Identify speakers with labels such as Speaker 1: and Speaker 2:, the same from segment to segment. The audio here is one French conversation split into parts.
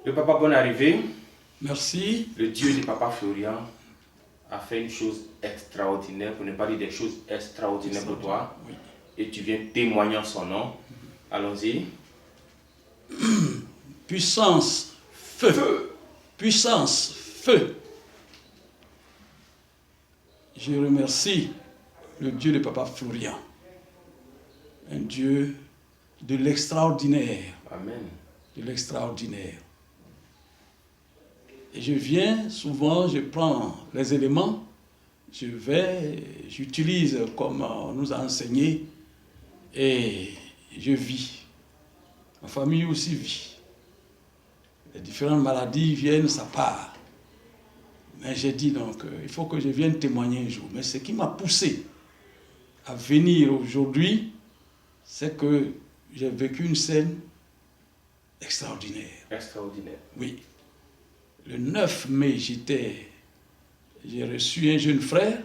Speaker 1: Le papa, bonne arrivée.
Speaker 2: Merci.
Speaker 1: Le Dieu du papa Florian a fait une chose extraordinaire, pour ne pas dire des choses extraordinaires pour toi.
Speaker 2: Oui.
Speaker 1: Et tu viens témoigner en son nom. Allons-y.
Speaker 2: Puissance, feu. Puissance, feu. Je remercie le Dieu de papa Florian. Un Dieu de l'extraordinaire.
Speaker 1: Amen.
Speaker 2: De l'extraordinaire. Et je viens, souvent, je prends les éléments, j'utilise comme on nous a enseigné et je vis. Ma famille aussi vit. Les différentes maladies viennent, ça part. Mais j'ai dit donc, il faut que je vienne témoigner un jour. Mais ce qui m'a poussé à venir aujourd'hui, c'est que j'ai vécu une scène extraordinaire.
Speaker 1: Extraordinaire.
Speaker 2: Oui. Le 9 mai, j'ai reçu un jeune frère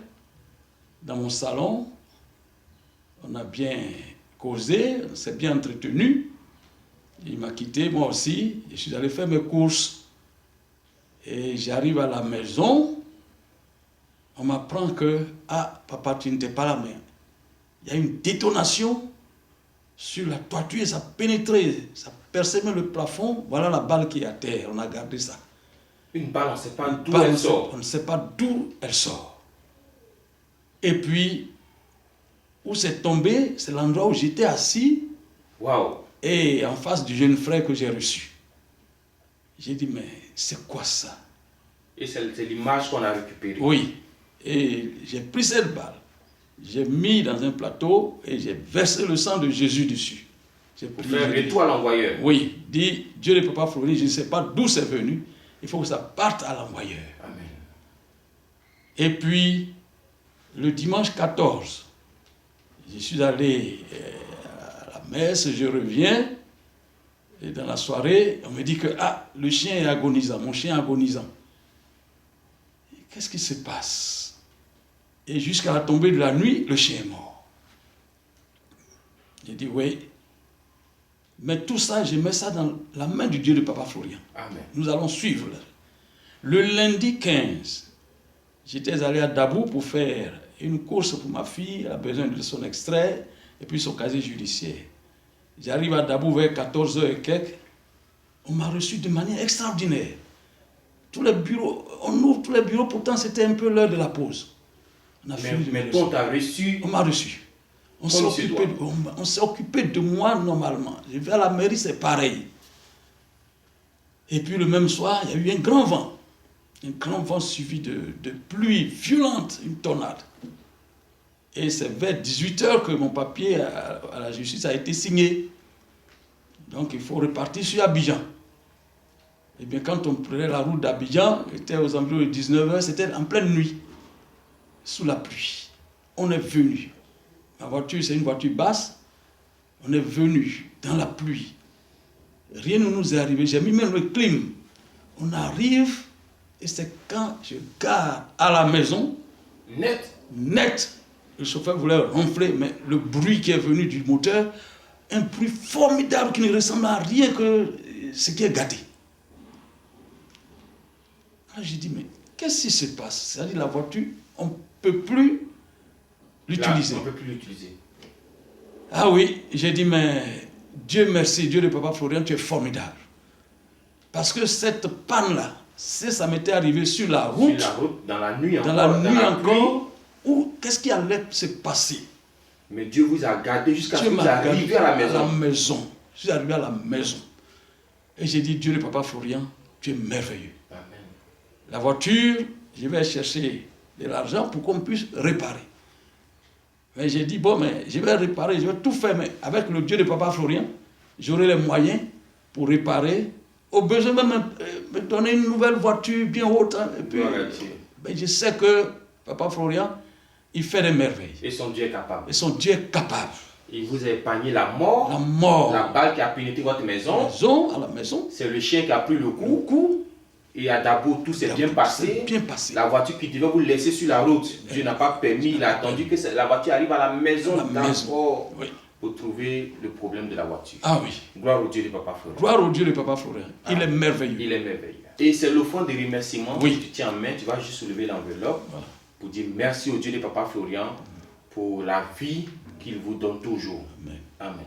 Speaker 2: dans mon salon. On a bien causé, on s'est bien entretenu. Il m'a quitté, moi aussi. Je suis allé faire mes courses. Et j'arrive à la maison. On m'apprend que, ah, papa, tu n'étais pas là, mais il y a une détonation sur la toiture. Ça a pénétré, ça a percé même le plafond. Voilà la balle qui est à terre. On a gardé ça.
Speaker 1: Une balle, on ne sait pas d'où elle sort.
Speaker 2: On ne sait pas d'où elle sort. Et puis, où c'est tombé, c'est l'endroit où j'étais assis.
Speaker 1: Waouh!
Speaker 2: Et en face du jeune frère que j'ai reçu. J'ai dit, mais c'est quoi ça?
Speaker 1: Et c'est l'image qu'on a récupérée.
Speaker 2: Oui. Et j'ai pris cette balle. J'ai mis dans un plateau et j'ai versé le sang de Jésus dessus.
Speaker 1: Pour faire retour à l'envoyeur.
Speaker 2: Oui. Dit, Dieu de papa Florian, je ne sais pas d'où c'est venu. Il faut que ça parte à l'envoyeur.
Speaker 1: Amen.
Speaker 2: Et puis, le dimanche 14, je suis allé à la messe, je reviens, et dans la soirée, on me dit que le chien est agonisant, mon chien est agonisant. Qu'est-ce qui se passe? Et jusqu'à la tombée de la nuit, le chien est mort. J'ai dit oui. Mais tout ça, je mets ça dans la main du Dieu de papa Florian.
Speaker 1: Amen.
Speaker 2: Nous allons suivre. Le lundi 15, j'étais allé à Dabou pour faire une course pour ma fille. Elle a besoin de son extrait et puis son casier judiciaire. J'arrive à Dabou vers 14h et quelques. On m'a reçu de manière extraordinaire. Tous les bureaux, on ouvre tous les bureaux, pourtant c'était un peu l'heure de la pause.
Speaker 1: Mais on t'a reçu.
Speaker 2: On m'a reçu. On s'est occupé de moi normalement. Je vais à la mairie, c'est pareil. Et puis le même soir, il y a eu un grand vent. Un grand vent suivi de pluie violente, une tornade. Et c'est vers 18h que mon papier à la justice a été signé. Donc il faut repartir sur Abidjan. Et bien quand on prenait la route d'Abidjan, c'était aux environs de 19h, c'était en pleine nuit, sous la pluie. On est venu. Ma voiture, c'est une voiture basse. On est venu dans la pluie. Rien ne nous est arrivé. J'ai mis même le clim. On arrive et c'est quand je gare à la maison. Net. Le chauffeur voulait ronfler, mais le bruit qui est venu du moteur, un bruit formidable qui ne ressemble à rien que ce qui est gâté. Alors j'ai dit, mais qu'est-ce qui se passe? C'est-à-dire la voiture, on ne peut plus l'utiliser.
Speaker 1: On ne peut plus l'utiliser.
Speaker 2: Ah oui, j'ai dit, mais Dieu merci, Dieu de papa Florian, tu es formidable. Parce que cette panne-là, ça m'était arrivé sur la route.
Speaker 1: Sur la route, dans la nuit encore.
Speaker 2: Dans la nuit encore. Où qu'est-ce qui allait se passer?
Speaker 1: Mais Dieu vous a gardé jusqu'à ce que vous arriviez à la maison.
Speaker 2: Je suis arrivé à la maison. Et j'ai dit, Dieu de papa Florian, tu es merveilleux.
Speaker 1: Amen.
Speaker 2: La voiture, je vais chercher de l'argent pour qu'on puisse réparer. Mais j'ai dit, bon, mais je vais réparer, je vais tout faire, mais avec le Dieu de papa Florian, j'aurai les moyens pour réparer. Au besoin même me donner une nouvelle voiture bien haute. Et puis, ben, je sais que papa Florian, il fait des merveilles.
Speaker 1: Et son Dieu est capable.
Speaker 2: Et son Dieu est capable.
Speaker 1: Il vous a épargné la mort.
Speaker 2: La mort.
Speaker 1: La balle qui a pénétré votre maison.
Speaker 2: À la maison.
Speaker 1: C'est le chien qui a pris le coup. Et à Dabo, tout s'est bien passé. La voiture qui devait vous laisser sur la route, Dieu n'a pas permis. Il a attendu que la voiture arrive à la maison.
Speaker 2: Oui.
Speaker 1: pour trouver le problème de la voiture.
Speaker 2: Ah oui.
Speaker 1: Gloire au Dieu de Papa Florent.
Speaker 2: Gloire au Dieu de Papa Florent. Il est merveilleux.
Speaker 1: Il est merveilleux. Et c'est le fond de remerciement
Speaker 2: Oui.
Speaker 1: que tu tiens en main. Tu vas juste soulever l'enveloppe pour dire merci au Dieu de Papa Florent pour la vie qu'il vous donne toujours.
Speaker 2: Amen.
Speaker 1: Amen.